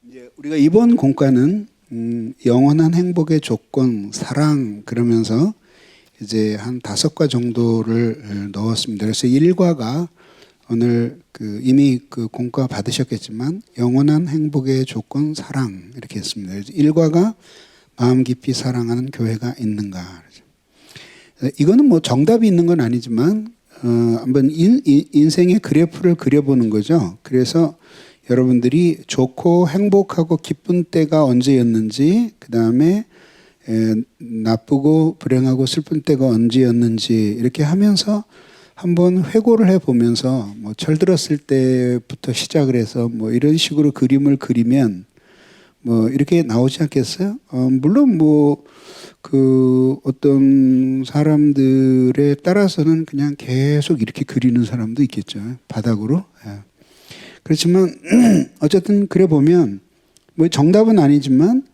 이제 우리가 이번 공과는 영원한 행복의 조건, 사랑 그러면서 이제 한 5과 정도를 넣었습니다. 그래서 1과가 오늘 이미 공과 받으셨겠지만 영원한 행복의 조건, 사랑 이렇게 했습니다. 그래서 1과가 마음 깊이 사랑하는 교회가 있는가. 이거는 뭐 정답이 있는 건 아니지만 한번 인생의 그래프를 그려보는 거죠. 그래서 여러분들이 좋고 행복하고 기쁜 때가 언제였는지, 그 다음에 나쁘고 불행하고 슬픈 때가 언제였는지 이렇게 하면서 한번 회고를 해보면서 뭐 철들었을 때부터 시작을 해서 뭐 이런 식으로 그림을 그리면 뭐 이렇게 나오지 않겠어요? 물론 뭐 어떤 사람들에 따라서는 그냥 계속 이렇게 그리는 사람도 있겠죠. 바닥으로. 예. 그렇지만 어쨌든 그래 보면 뭐 정답은 아니지만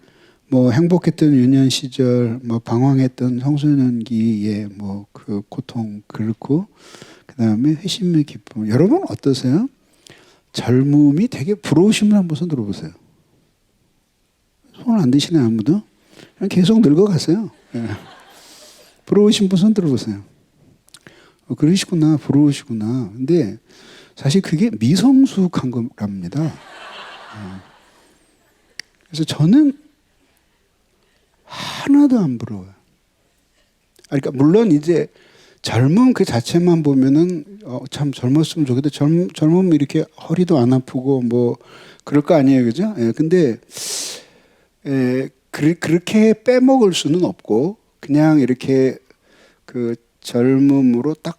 뭐 행복했던 유년 시절, 뭐 방황했던 청소년기의 뭐 고통 그렇고 그다음에 회심의 기쁨. 여러분 어떠세요? 젊음이 되게 부러우신 분 한번 손 들어보세요. 손 안 드시네 아무도? 그냥 계속 늙어가세요. 예. 부러우신 분 손 들어보세요. 그러시구나, 부러우시구나. 근데 사실 그게 미성숙한 겁니다. 그래서 저는 하나도 안 부러워요. 그러니까 물론 이제 젊음 그 자체만 보면은 참 젊었으면 좋겠다. 젊으면 이렇게 허리도 안 아프고 뭐 그럴 거 아니에요, 그죠? 예, 근데 그렇게 빼먹을 수는 없고 그냥 이렇게 젊음으로 딱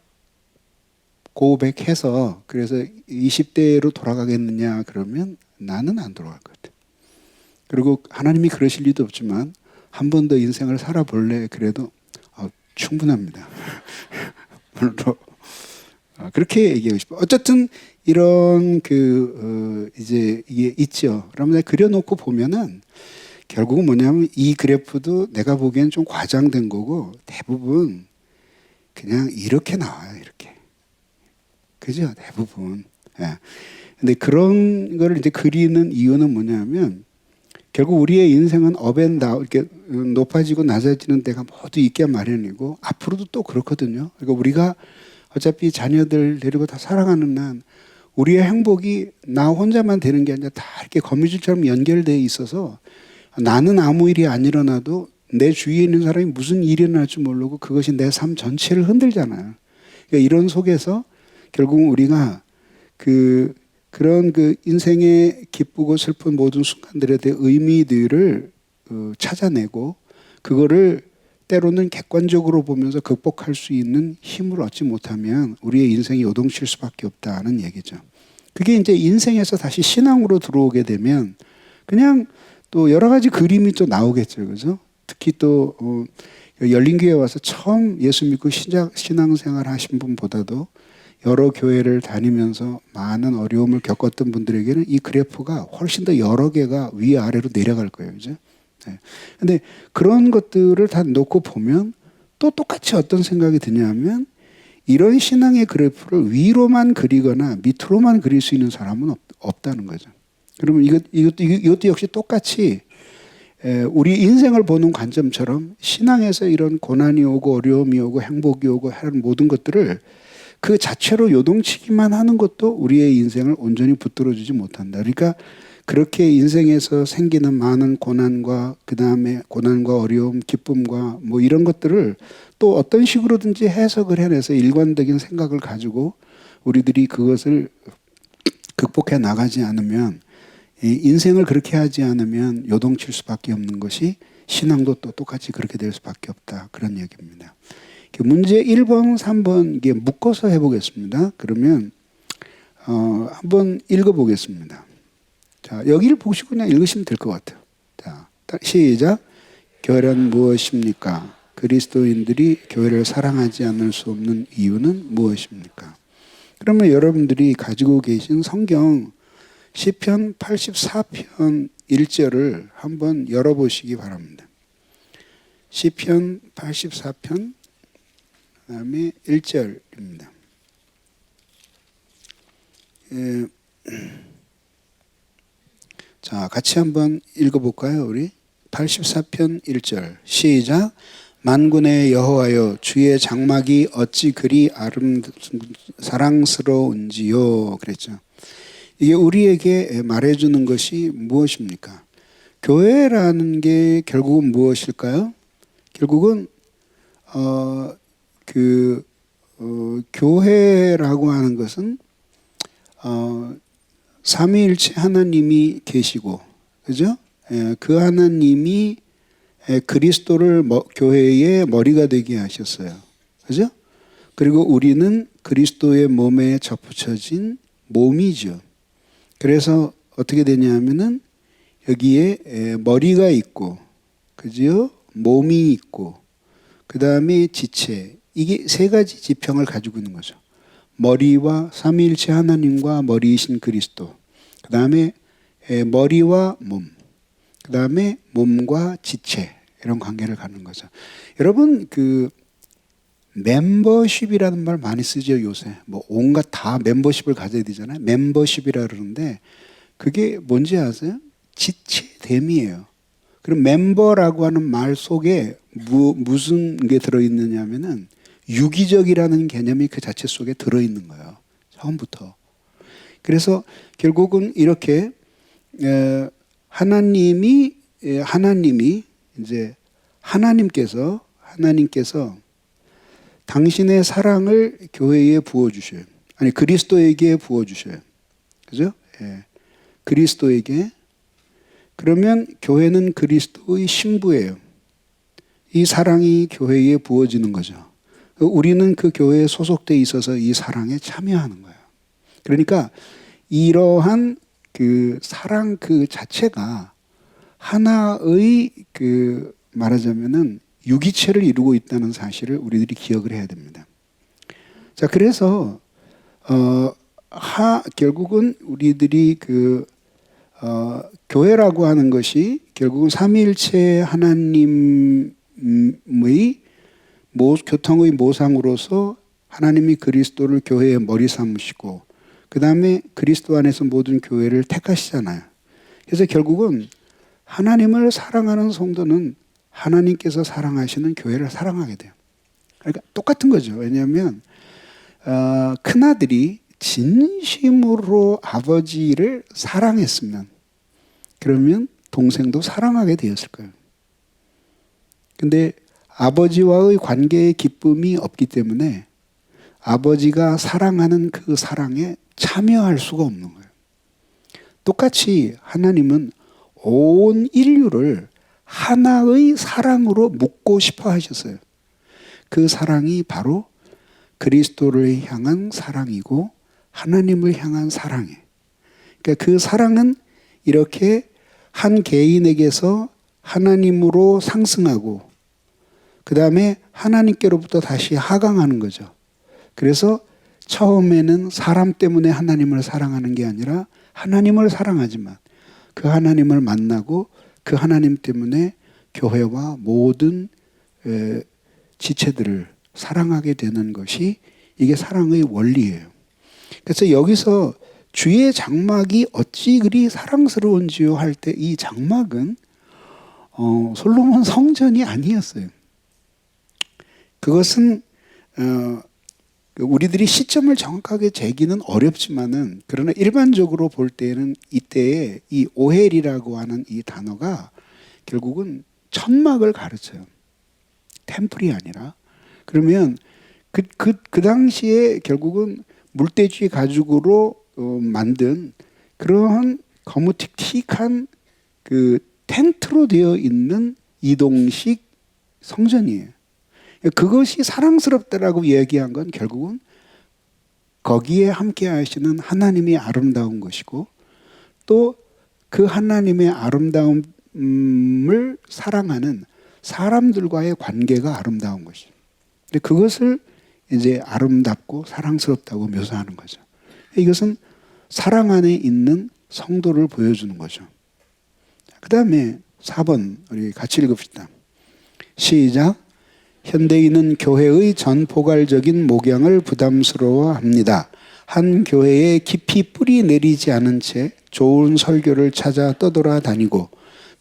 고백해서 그래서 20대로 돌아가겠느냐 그러면 나는 안 돌아갈 것 같아. 그리고 하나님이 그러실 리도 없지만 한 번 더 인생을 살아볼래 그래도 충분합니다. 그렇게 얘기하고 싶어요. 어쨌든 이런 이제 이게 있죠. 그러면 그려놓고 보면은 결국은 뭐냐면 이 그래프도 내가 보기엔 좀 과장된 거고 대부분 그냥 이렇게 나와요. 이렇게. 그죠? 대부분. 예. 근데 그런 거를 이제 그리는 이유는 뭐냐면 결국 우리의 인생은 업앤다운 이렇게 높아지고 낮아지는 데가 모두 있게 마련이고 앞으로도 또 그렇거든요. 그러니까 우리가 어차피 자녀들 데리고 다 살아가는 난 우리의 행복이 나 혼자만 되는 게 아니라 다 이렇게 거미줄처럼 연결되어 있어서 나는 아무 일이 안 일어나도 내 주위에 있는 사람이 무슨 일이 일어날지 모르고 그것이 내 삶 전체를 흔들잖아요. 그러니까 이런 속에서 결국은 우리가 그런 인생의 기쁘고 슬픈 모든 순간들에 대해 의미들을 찾아내고 그거를 때로는 객관적으로 보면서 극복할 수 있는 힘을 얻지 못하면 우리의 인생이 요동칠 수밖에 없다는 얘기죠. 그게 이제 인생에서 다시 신앙으로 들어오게 되면 그냥 또 여러 가지 그림이 또 나오겠죠. 그죠? 특히 또 열린교회 와서 처음 예수 믿고 신앙생활 하신 분보다도 여러 교회를 다니면서 많은 어려움을 겪었던 분들에게는 이 그래프가 훨씬 더 여러 개가 위아래로 내려갈 거예요. 그죠? 네. 근데 그런 것들을 다 놓고 보면 또 똑같이 어떤 생각이 드냐면 이런 신앙의 그래프를 위로만 그리거나 밑으로만 그릴 수 있는 사람은 없다는 거죠. 그러면 이것도 역시 똑같이 우리 인생을 보는 관점처럼 신앙에서 이런 고난이 오고 어려움이 오고 행복이 오고 하는 모든 것들을 그 자체로 요동치기만 하는 것도 우리의 인생을 온전히 붙들어주지 못한다. 그러니까 그렇게 인생에서 생기는 많은 고난과 그 다음에 고난과 어려움, 기쁨과 뭐 이런 것들을 또 어떤 식으로든지 해석을 해내서 일관적인 생각을 가지고 우리들이 그것을 극복해 나가지 않으면 인생을 그렇게 하지 않으면 요동칠 수밖에 없는 것이 신앙도 또 똑같이 그렇게 될 수밖에 없다. 그런 얘기입니다. 문제 1번, 3번 이게 묶어서 해보겠습니다. 그러면 한번 읽어보겠습니다. 자, 여기를 보시고 그냥 읽으시면 될 것 같아요. 자, 시작. 교회란 무엇입니까? 그리스도인들이 교회를 사랑하지 않을 수 없는 이유는 무엇입니까? 그러면 여러분들이 가지고 계신 성경 시편 84편 1절을 한번 열어보시기 바랍니다. 시편 84편 그다음에 1절입니다. 자, 같이 한번 읽어볼까요? 우리 84편 1절 시작. 만군의 여호와여 주의 장막이 어찌 그리 사랑스러운지요. 그랬죠. 이게 우리에게 말해주는 것이 무엇입니까? 교회라는 게 결국은 무엇일까요? 결국은 교회라고 하는 것은 삼위일체 하나님이 계시고, 그죠? 그 하나님이 그리스도를 교회의 머리가 되게 하셨어요. 그죠? 그리고 우리는 그리스도의 몸에 접붙여진 몸이죠. 그래서 어떻게 되냐면은 여기에 머리가 있고, 그죠? 몸이 있고, 그 다음에 지체. 이게 세 가지 지평을 가지고 있는 거죠. 머리와 삼위일체 하나님과 머리이신 그리스도. 그 다음에 머리와 몸. 그 다음에 몸과 지체. 이런 관계를 갖는 거죠. 여러분, 멤버십이라는 말 많이 쓰죠, 요새. 뭐, 온갖 다 멤버십을 가져야 되잖아요. 멤버십이라 그러는데, 그게 뭔지 아세요? 지체됨이에요. 그럼 멤버라고 하는 말 속에 무슨 게 들어있느냐면은, 유기적이라는 개념이 그 자체 속에 들어있는 거예요. 처음부터. 그래서 결국은 이렇게 하나님이 이제 하나님께서 당신의 사랑을 교회에 부어주셔요. 아니, 그리스도에게 부어주셔요. 그죠? 예. 그리스도에게. 그러면 교회는 그리스도의 신부예요. 이 사랑이 교회에 부어지는 거죠. 우리는 그 교회에 소속돼 있어서 이 사랑에 참여하는 거예요. 그러니까 이러한 사랑 그 자체가 하나의 말하자면은 유기체를 이루고 있다는 사실을 우리들이 기억을 해야 됩니다. 자, 그래서 결국은 우리들이 교회라고 하는 것이 결국은 삼위일체 하나님의 교통의 모상으로서 하나님이 그리스도를 교회의 머리 삼으시고, 그 다음에 그리스도 안에서 모든 교회를 택하시잖아요. 그래서 결국은 하나님을 사랑하는 성도는 하나님께서 사랑하시는 교회를 사랑하게 돼요. 그러니까 똑같은 거죠. 왜냐하면 큰아들이 진심으로 아버지를 사랑했으면 그러면 동생도 사랑하게 되었을 거예요. 근데 아버지와의 관계의 기쁨이 없기 때문에 아버지가 사랑하는 그 사랑에 참여할 수가 없는 거예요. 똑같이 하나님은 온 인류를 하나의 사랑으로 묶고 싶어 하셨어요. 그 사랑이 바로 그리스도를 향한 사랑이고 하나님을 향한 사랑이에요. 그러니까 그 사랑은 이렇게 한 개인에게서 하나님으로 상승하고 그 다음에 하나님께로부터 다시 하강하는 거죠. 그래서 처음에는 사람 때문에 하나님을 사랑하는 게 아니라 하나님을 사랑하지만 그 하나님을 만나고 그 하나님 때문에 교회와 모든 지체들을 사랑하게 되는 것이 이게 사랑의 원리예요. 그래서 여기서 주의 장막이 어찌 그리 사랑스러운지요 할 때 이 장막은 솔로몬 성전이 아니었어요. 그것은 우리들이 시점을 정확하게 재기는 어렵지만은 그러나 일반적으로 볼 때는 이때에 이 오헬이라고 하는 이 단어가 결국은 천막을 가르쳐요. 템플이 아니라. 그러면 그 당시에 결국은 물돼지 가죽으로 만든 그러한 거무틱틱한 텐트로 되어 있는 이동식 성전이에요. 그것이 사랑스럽다라고 얘기한 건 결국은 거기에 함께 하시는 하나님이 아름다운 것이고 또 그 하나님의 아름다움을 사랑하는 사람들과의 관계가 아름다운 것이죠. 근데 그것을 이제 아름답고 사랑스럽다고 묘사하는 거죠. 이것은 사랑 안에 있는 성도를 보여주는 거죠. 그 다음에 4번 우리 같이 읽읍시다. 시작. 현대인은 교회의 전포괄적인 목양을 부담스러워합니다. 한 교회에 깊이 뿌리 내리지 않은 채 좋은 설교를 찾아 떠돌아다니고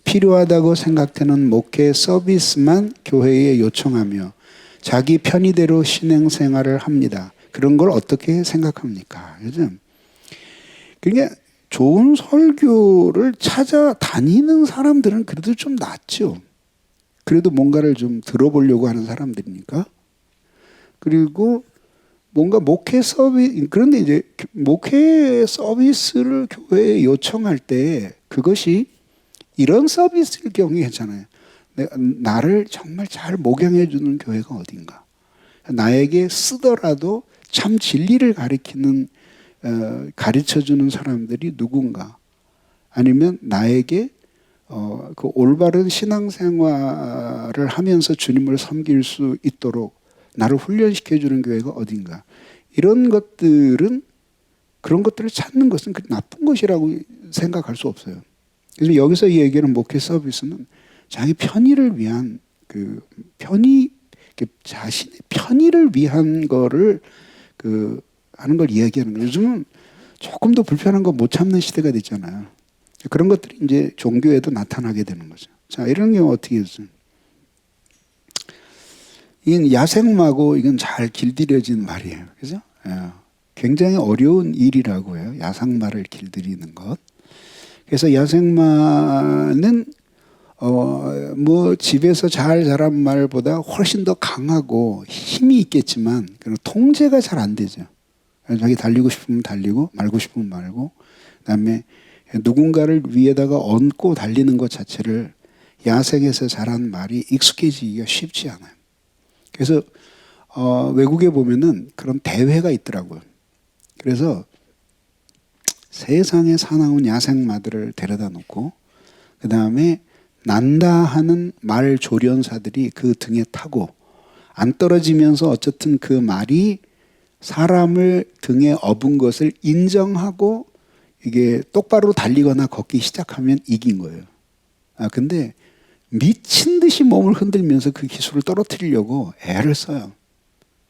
필요하다고 생각되는 목회 서비스만 교회에 요청하며 자기 편의대로 신앙생활을 합니다. 그런 걸 어떻게 생각합니까? 요즘 그러니까 좋은 설교를 찾아다니는 사람들은 그래도 좀 낫죠. 그래도 뭔가를 좀 들어보려고 하는 사람들이니까. 그리고 뭔가 목회 서비스, 그런데 이제 목회 서비스를 교회에 요청할 때 그것이 이런 서비스일 경우에 괜찮아요. 나를 정말 잘 목양해 주는 교회가 어딘가. 나에게 쓰더라도 참 진리를 가르쳐 주는 사람들이 누군가. 아니면 나에게 그 올바른 신앙생활을 하면서 주님을 섬길 수 있도록 나를 훈련시켜 주는 교회가 어딘가. 이런 것들은 그런 것들을 찾는 것은 나쁜 것이라고 생각할 수 없어요. 그래서 여기서 얘기하는 목회 서비스는 자기 편의를 위한 자신의 편의를 위한 거를 하는 걸 이야기하는 거예요. 요즘은 조금 더 불편한 거 못 참는 시대가 됐잖아요. 그런 것들이 이제 종교에도 나타나게 되는 거죠. 자, 이런 경우 어떻게 했어요? 이건 야생마고 이건 잘 길들여진 말이에요. 그죠? 예. 굉장히 어려운 일이라고 해요. 야생마를 길들이는 것. 그래서 야생마는 뭐 집에서 잘 자란 말보다 훨씬 더 강하고 힘이 있겠지만 통제가 잘 안 되죠. 자기 달리고 싶으면 달리고 말고 싶으면 말고, 그다음에 누군가를 위에다가 얹고 달리는 것 자체를 야생에서 자란 말이 익숙해지기가 쉽지 않아요. 그래서 외국에 보면은 그런 대회가 있더라고요. 그래서 세상에 사나운 야생마들을 데려다 놓고 그 다음에 난다 하는 말 조련사들이 그 등에 타고 안 떨어지면서 어쨌든 그 말이 사람을 등에 업은 것을 인정하고 이게 똑바로 달리거나 걷기 시작하면 이긴 거예요. 근데 미친 듯이 몸을 흔들면서 그 기술을 떨어뜨리려고 애를 써요.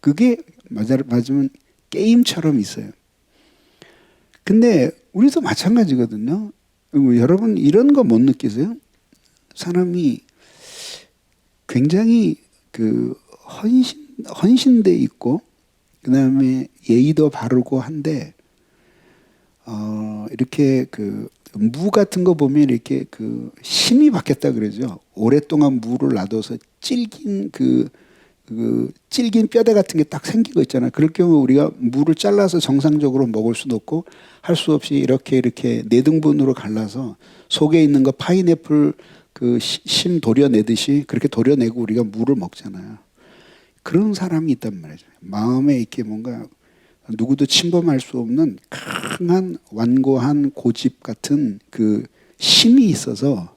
그게 맞으면 게임처럼 있어요. 근데 우리도 마찬가지거든요. 여러분 이런 거 못 느끼세요? 사람이 굉장히 헌신돼 있고 그다음에 예의도 바르고 한데 이렇게 무 같은 거 보면 이렇게 심이 박혔다 그러죠. 오랫동안 무를 놔둬서 찔긴 찔긴 뼈대 같은 게 딱 생긴 거 있잖아요. 그럴 경우 우리가 무를 잘라서 정상적으로 먹을 수도 없고 할 수 없이 이렇게 네 등분으로 갈라서 속에 있는 거 파인애플 심 도려내듯이 그렇게 도려내고 우리가 무를 먹잖아요. 그런 사람이 있단 말이죠. 마음에 이렇게 뭔가 누구도 침범할 수 없는 강한 완고한 고집 같은 심이 있어서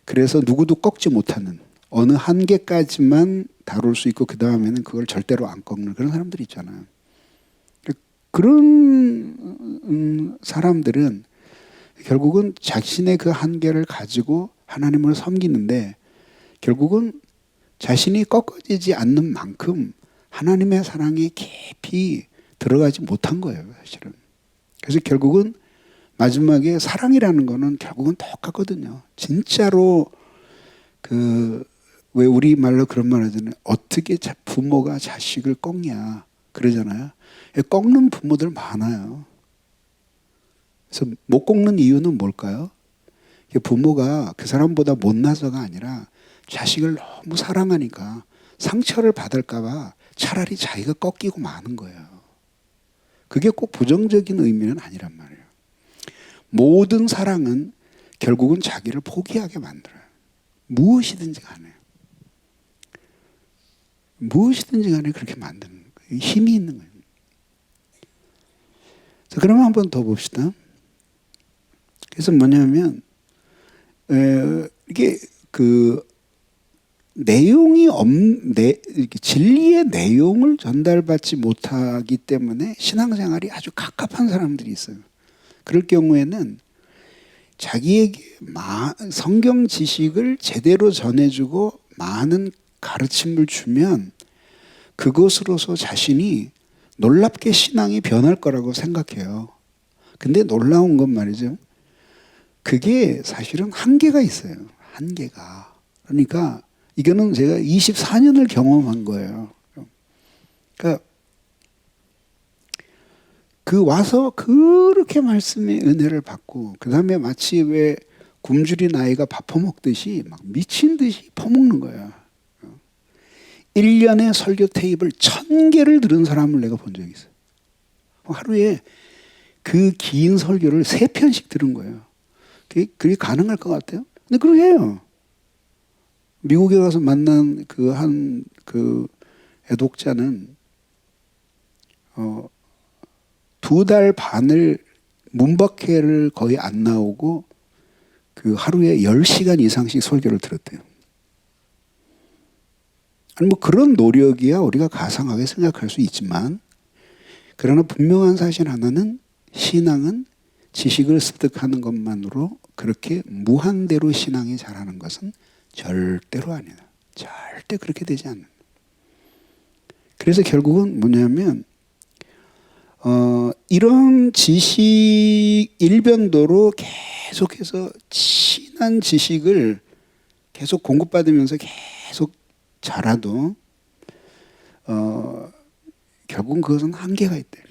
그래서 누구도 꺾지 못하는 어느 한계까지만 다룰 수 있고 그 다음에는 그걸 절대로 안 꺾는 그런 사람들이 있잖아요. 그런 사람들은 결국은 자신의 그 한계를 가지고 하나님을 섬기는데 결국은 자신이 꺾어지지 않는 만큼 하나님의 사랑에 깊이 들어가지 못한 거예요, 사실은. 그래서 결국은 마지막에 사랑이라는 거는 결국은 똑같거든요. 진짜로 왜 우리 말로 그런 말 하잖아요. 어떻게 부모가 자식을 꺾냐 그러잖아요. 꺾는 부모들 많아요. 그래서 못 꺾는 이유는 뭘까요? 부모가 그 사람보다 못나서가 아니라 자식을 너무 사랑하니까 상처를 받을까 봐 차라리 자기가 꺾이고 마는 거예요. 그게 꼭 부정적인 의미는 아니란 말이에요. 모든 사랑은 결국은 자기를 포기하게 만들어요. 무엇이든지 간에. 무엇이든지 간에 그렇게 만드는 거예요. 힘이 있는 거예요. 자, 그러면 한 번 더 봅시다. 그래서 뭐냐면 이게 진리의 내용을 전달받지 못하기 때문에 신앙생활이 아주 갑갑한 사람들이 있어요. 그럴 경우에는 자기에게 성경 지식을 제대로 전해주고 많은 가르침을 주면 그것으로서 자신이 놀랍게 신앙이 변할 거라고 생각해요. 근데 놀라운 건 말이죠. 그게 사실은 한계가 있어요. 한계가. 그러니까 이거는 제가 24년을 경험한 거예요. 그러니까 그 와서 그렇게 말씀의 은혜를 받고 그 다음에 마치 왜 굶주린 아이가 밥 퍼먹듯이 막 미친 듯이 퍼먹는 거야. 1년에 설교 테이프를 1000개를 들은 사람을 내가 본 적이 있어요. 하루에 그 긴 설교를 3편씩 들은 거예요. 그게 가능할 것 같아요? 근데 그렇게 해요. 미국에 가서 만난 그 애독자는 2달 반을 문밖에를 거의 안 나오고 그 하루에 10시간 이상씩 설교를 들었대요. 아니 뭐 그런 노력이야 우리가 가상하게 생각할 수 있지만 그러나 분명한 사실 하나는 신앙은 지식을 습득하는 것만으로 그렇게 무한대로 신앙이 자라는 것은 절대로 아니다. 절대 그렇게 되지 않는다. 그래서 결국은 뭐냐면 이런 지식 일변도로 계속해서 진한 지식을 계속 공급받으면서 계속 자라도 결국은 그것은 한계가 있대.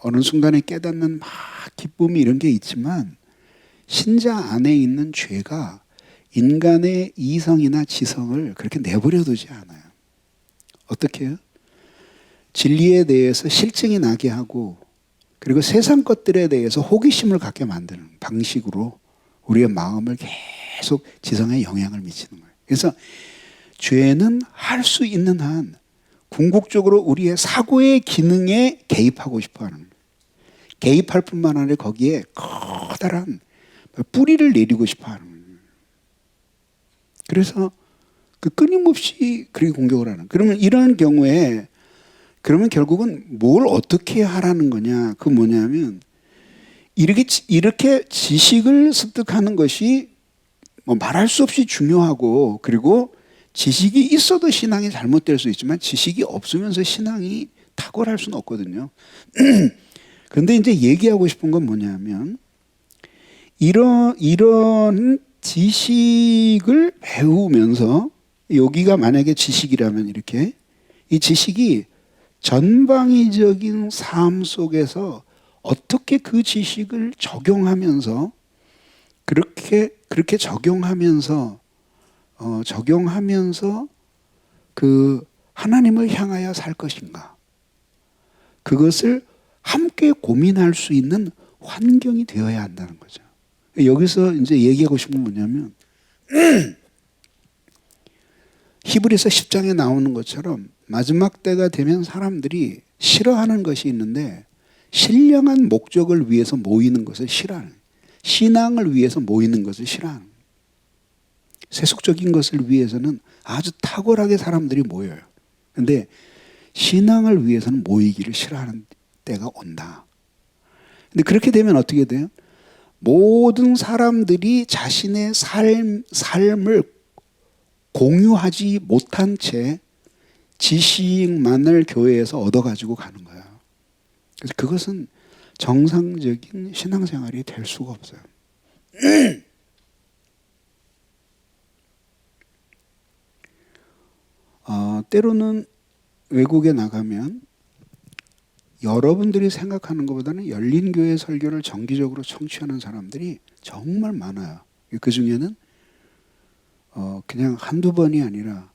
어느 순간에 깨닫는 막 기쁨이 이런 게 있지만 신자 안에 있는 죄가 인간의 이성이나 지성을 그렇게 내버려 두지 않아요. 어떻게 해요? 진리에 대해서 실증이 나게 하고 그리고 세상 것들에 대해서 호기심을 갖게 만드는 방식으로 우리의 마음을 계속 지성에 영향을 미치는 거예요. 그래서 죄는 할 수 있는 한 궁극적으로 우리의 사고의 기능에 개입하고 싶어하는 거예요. 개입할 뿐만 아니라 거기에 커다란 뿌리를 내리고 싶어하는 거예요. 그래서 그 끊임없이 그렇게 공격을 하는. 그러면 이런 경우에 그러면 결국은 뭘 어떻게 하라는 거냐? 그 뭐냐면 이렇게 지식을 습득하는 것이 뭐 말할 수 없이 중요하고 그리고 지식이 있어도 신앙이 잘못될 수 있지만 지식이 없으면서 신앙이 탁월할 수는 없거든요. 그런데 이제 얘기하고 싶은 건 뭐냐면 이런 지식을 배우면서 여기가 만약에 지식이라면 이렇게 이 지식이 전방위적인 삶 속에서 어떻게 그 지식을 적용하면서 그렇게 적용하면서 그 하나님을 향하여 살 것인가? 그것을 함께 고민할 수 있는 환경이 되어야 한다는 거죠. 여기서 이제 얘기하고 싶은 건 뭐냐면 히브리서 10장에 나오는 것처럼 마지막 때가 되면 사람들이 싫어하는 것이 있는데 신령한 목적을 위해서 모이는 것을 싫어하는, 신앙을 위해서 모이는 것을 싫어하는, 세속적인 것을 위해서는 아주 탁월하게 사람들이 모여요. 그런데 신앙을 위해서는 모이기를 싫어하는 때가 온다. 근데 그렇게 되면 어떻게 돼요? 모든 사람들이 자신의 삶을 공유하지 못한 채 지식만을 교회에서 얻어가지고 가는 거야. 그래서 그것은 정상적인 신앙생활이 될 수가 없어요. 때로는 외국에 나가면 여러분들이 생각하는 것보다는 열린교회 설교를 정기적으로 청취하는 사람들이 정말 많아요. 그 중에는 그냥 한두 번이 아니라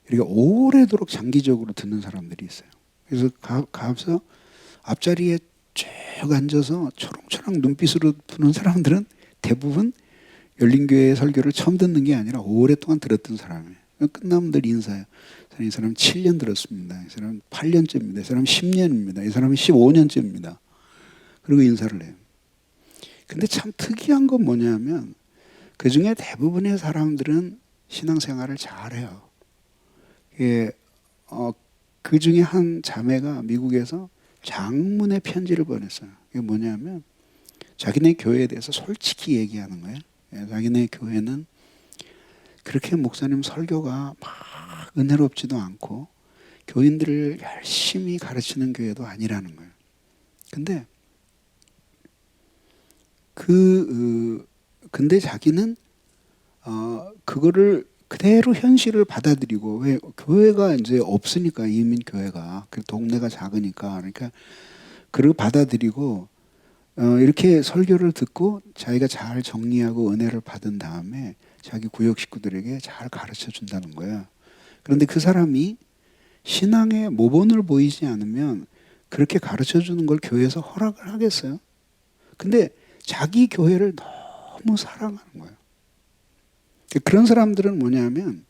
이렇게 오래도록 장기적으로 듣는 사람들이 있어요. 그래서 가서 앞자리에 쭉 앉아서 초롱초롱 눈빛으로 보는 사람들은 대부분 열린교회 설교를 처음 듣는 게 아니라 오랫동안 들었던 사람이에요. 끝나면 늘 인사해요. 이 사람 7년 들었습니다. 이 사람 8년째입니다. 이 사람 10년입니다. 이 사람은 15년째입니다. 그리고 인사를 해요. 근데 참 특이한 건 뭐냐면 그 중에 대부분의 사람들은 신앙생활을 잘해요. 그 중에 한 자매가 미국에서 장문의 편지를 보냈어요. 이게 뭐냐면 자기네 교회에 대해서 솔직히 얘기하는 거예요. 자기네 교회는 그렇게 목사님 설교가 막 은혜롭지도 않고 교인들을 열심히 가르치는 교회도 아니라는 거예요. 근데 근데 자기는 그거를 그대로 현실을 받아들이고, 왜 교회가 이제 없으니까, 이민 교회가 그 동네가 작으니까, 그러니까 그걸 받아들이고 이렇게 설교를 듣고 자기가 잘 정리하고 은혜를 받은 다음에 자기 구역 식구들에게 잘 가르쳐 준다는 거야. 그런데 그 사람이 신앙의 모본을 보이지 않으면 그렇게 가르쳐 주는 걸 교회에서 허락을 하겠어요? 근데 자기 교회를 너무 사랑하는 거예요. 그런 사람들은 뭐냐면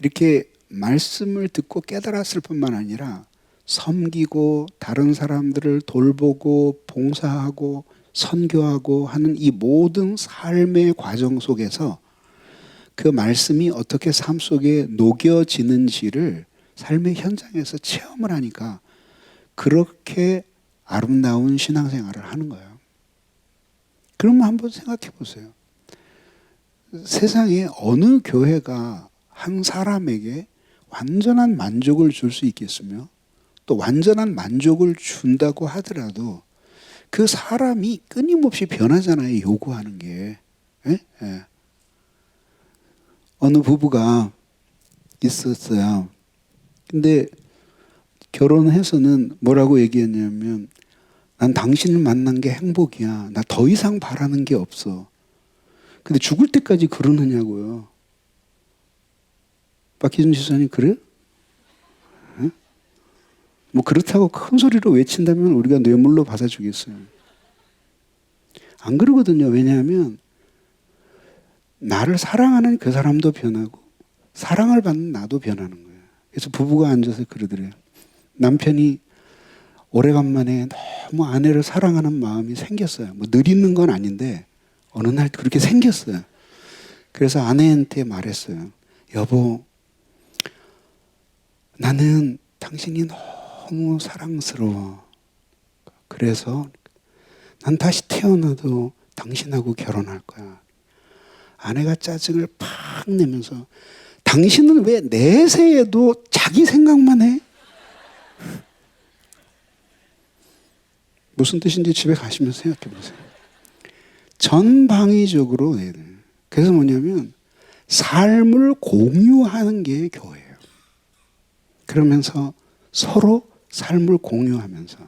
이렇게 말씀을 듣고 깨달았을 뿐만 아니라 섬기고 다른 사람들을 돌보고 봉사하고 선교하고 하는 이 모든 삶의 과정 속에서 그 말씀이 어떻게 삶 속에 녹여지는지를 삶의 현장에서 체험을 하니까 그렇게 아름다운 신앙생활을 하는 거예요. 그러면 한번 생각해 보세요. 세상에 어느 교회가 한 사람에게 완전한 만족을 줄 수 있겠으며 또 완전한 만족을 준다고 하더라도 그 사람이 끊임없이 변하잖아요. 요구하는 게. 예? 예. 어느 부부가 있었어요. 근데 결혼해서는 뭐라고 얘기했냐면 난 당신을 만난 게 행복이야. 나 더 이상 바라는 게 없어. 근데 죽을 때까지 그러느냐고요. 박희준 지사님 그래요? 네? 뭐 그렇다고 큰 소리로 외친다면 우리가 뇌물로 받아주겠어요. 안 그러거든요. 왜냐하면 나를 사랑하는 그 사람도 변하고 사랑을 받는 나도 변하는 거예요. 그래서 부부가 앉아서 그러더래요. 남편이 오래간만에 너무 아내를 사랑하는 마음이 생겼어요. 뭐 늘 있는 건 아닌데 어느 날 그렇게 생겼어요. 그래서 아내한테 말했어요. 여보, 나는 당신이 너무 사랑스러워. 그래서 난 다시 태어나도 당신하고 결혼할 거야. 아내가 짜증을 팍 내면서 당신은 왜 내세에도 자기 생각만 해? 무슨 뜻인지 집에 가시면서 생각해 보세요. 전방위적으로 해야 돼요. 그래서 뭐냐면 삶을 공유하는 게 교회예요. 그러면서 서로 삶을 공유하면서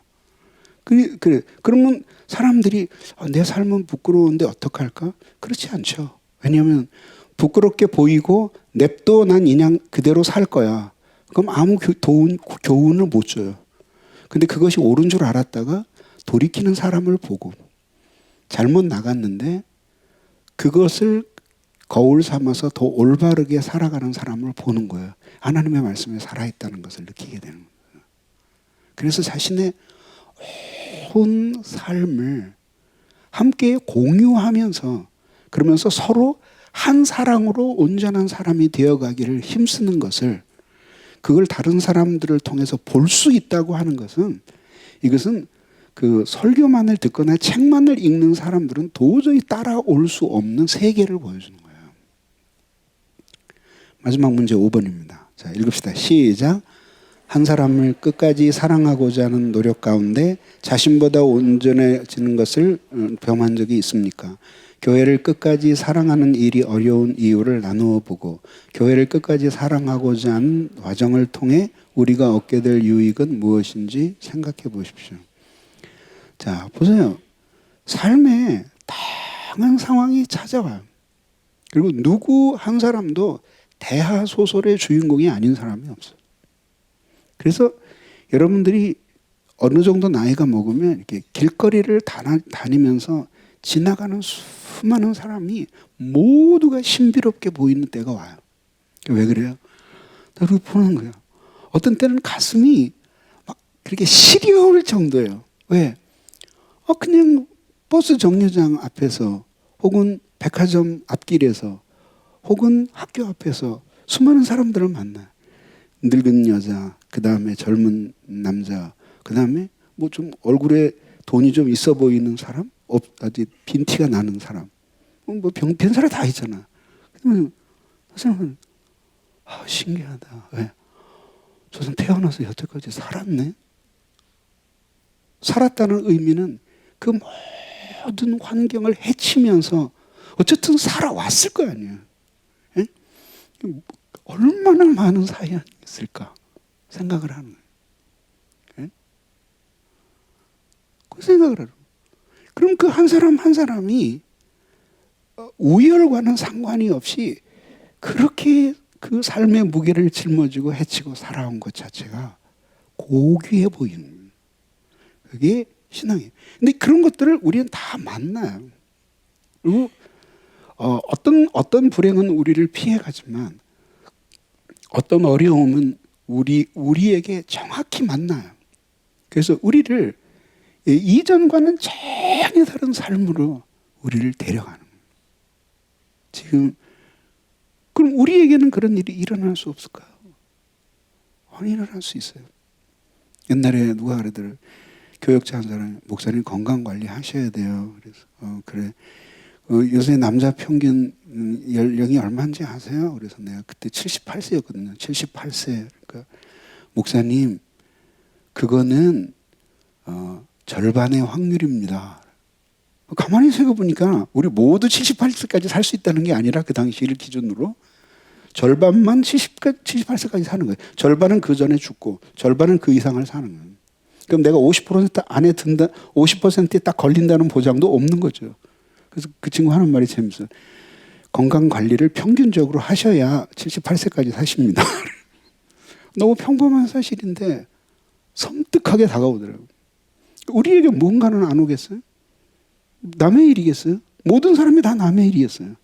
그래. 그러면 사람들이 내 삶은 부끄러운데 어떡할까? 그렇지 않죠. 왜냐하면 부끄럽게 보이고 냅둬 난 그냥 그대로 살 거야. 그럼 아무 교훈을 못 줘요. 근데 그것이 옳은 줄 알았다가 돌이키는 사람을 보고 잘못 나갔는데 그것을 거울 삼아서 더 올바르게 살아가는 사람을 보는 거예요. 하나님의 말씀에 살아있다는 것을 느끼게 되는 거예요. 그래서 자신의 온 삶을 함께 공유하면서 그러면서 서로 한 사랑으로 온전한 사람이 되어가기를 힘쓰는 것을 그걸 다른 사람들을 통해서 볼 수 있다고 하는 것은 이것은 그 설교만을 듣거나 책만을 읽는 사람들은 도저히 따라올 수 없는 세계를 보여주는 거예요. 마지막 문제 5번입니다. 자, 읽읍시다. 시작. 한 사람을 끝까지 사랑하고자 하는 노력 가운데 자신보다 온전해지는 것을 범한 적이 있습니까? 교회를 끝까지 사랑하는 일이 어려운 이유를 나누어 보고 교회를 끝까지 사랑하고자 하는 과정을 통해 우리가 얻게 될 유익은 무엇인지 생각해 보십시오. 자, 보세요. 삶에 다양한 상황이 찾아와요. 그리고 누구 한 사람도 대하소설의 주인공이 아닌 사람이 없어요. 그래서 여러분들이 어느 정도 나이가 먹으면 이렇게 길거리를 다니면서 지나가는 수많은 사람이 모두가 신비롭게 보이는 때가 와요. 왜 그래요? 그렇게 보는 거예요. 어떤 때는 가슴이 막 그렇게 시려울 정도예요. 왜? 그냥 버스 정류장 앞에서 혹은 백화점 앞길에서 혹은 학교 앞에서 수많은 사람들을 만나요. 늙은 여자, 그 다음에 젊은 남자, 그 다음에 뭐 좀 얼굴에 돈이 좀 있어 보이는 사람, 아주 빈티가 나는 사람, 뭐 변사람 다 있잖아. 그러면 그 사람은 신기하다. 왜? 저 사람 태어나서 여태까지 살았네. 살았다는 의미는 그 모든 환경을 헤치면서 어쨌든 살아왔을 거 아니에요. 예? 얼마나 많은 사연이 있을까 생각을 하는 거예요. 예? 그 생각을 하는 거예요. 그럼 그 한 사람 한 사람이 우열과는 상관이 없이 그렇게 그 삶의 무게를 짊어지고 헤치고 살아온 것 자체가 고귀해 보이는 거예요. 그게 신앙이에요. 근데 그런 것들을 우리는 다 만나요. 그리고 어떤 불행은 우리를 피해가지만 어떤 어려움은 우리에게 정확히 만나요. 그래서 우리를 이전과는 전혀 다른 삶으로 우리를 데려가는 거예요. 지금 그럼 우리에게는 그런 일이 일어날 수 없을까요? 일어날 수 있어요. 옛날에 누가 그러더라고요. 교역자 한 사람이 목사님 건강 관리 하셔야 돼요. 그래서 그래. 요새 남자 평균 연령이 얼마인지 아세요? 그래서 내가 그때 78세였거든요. 78세. 그러니까 목사님 그거는 절반의 확률입니다. 가만히 생각해 보니까 우리 모두 78세까지 살 수 있다는 게 아니라 그 당시를 기준으로 절반만 78세까지 사는 거예요. 절반은 그 전에 죽고 절반은 그 이상을 사는 거예요. 그럼 내가 50% 안에 든다, 50%에 딱 걸린다는 보장도 없는 거죠. 그래서 그 친구 하는 말이 재밌어요. 건강 관리를 평균적으로 하셔야 78세까지 사십니다. 너무 평범한 사실인데 섬뜩하게 다가오더라고요. 우리에게 뭔가는 안 오겠어요? 남의 일이겠어요? 모든 사람이 다 남의 일이겠어요?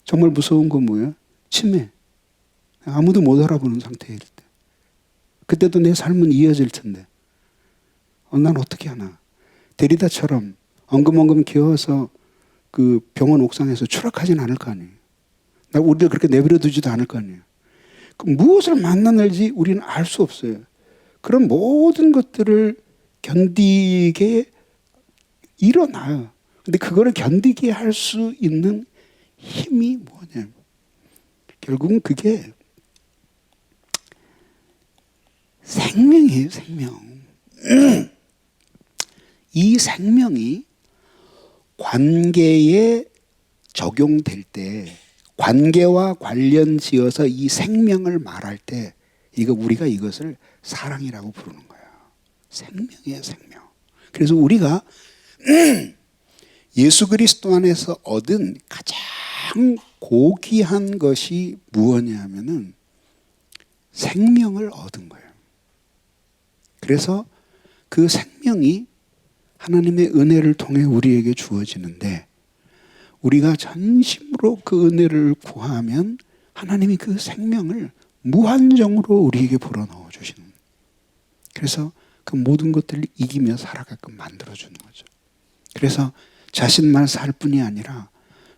정말 무서운 건 뭐예요? 치매. 아무도 못 알아보는 상태일 때. 그때도 내 삶은 이어질 텐데. 난 어떻게 하나. 데리다처럼 엉금엉금 기어서 그 병원 옥상에서 추락하진 않을 거 아니에요. 우리를 그렇게 내버려 두지도 않을 거 아니에요. 무엇을 만나는지 우리는 알 수 없어요. 그런 모든 것들을 견디게 일어나요. 근데 그거를 견디게 할 수 있는 힘이 뭐냐. 결국은 그게 생명이에요, 생명. 이 생명이 관계에 적용될 때, 관계와 관련 지어서 이 생명을 말할 때, 우리가 이것을 사랑이라고 부르는 거예요. 생명이에요, 생명. 그래서 우리가 예수 그리스도 안에서 얻은 가장 고귀한 것이 무엇이냐면은 생명을 얻은 거예요. 그래서 그 생명이 하나님의 은혜를 통해 우리에게 주어지는데 우리가 전심으로 그 은혜를 구하면 하나님이 그 생명을 무한정으로 우리에게 불어넣어 주시는 거예요. 그래서 그 모든 것들을 이기며 살아가끔 만들어주는 거죠. 그래서 자신만 살 뿐이 아니라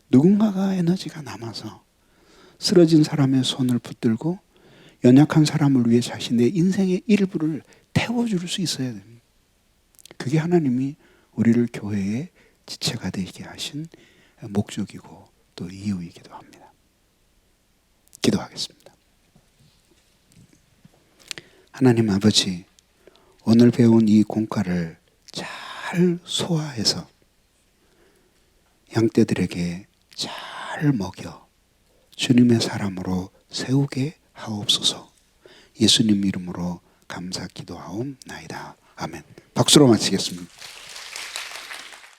누군가가 에너지가 남아서 쓰러진 사람의 손을 붙들고 연약한 사람을 위해 자신의 인생의 일부를 태워줄 수 있어야 됩니다. 그게 하나님이 우리를 교회의 지체가 되게 하신 목적이고 또 이유이기도 합니다. 기도하겠습니다. 하나님 아버지, 오늘 배운 이 공과를 잘 소화해서 양떼들에게 잘 먹여 주님의 사람으로 세우게 하옵소서. 예수님 이름으로 감사 기도하옵나이다. 아멘. 박수로 마치겠습니다.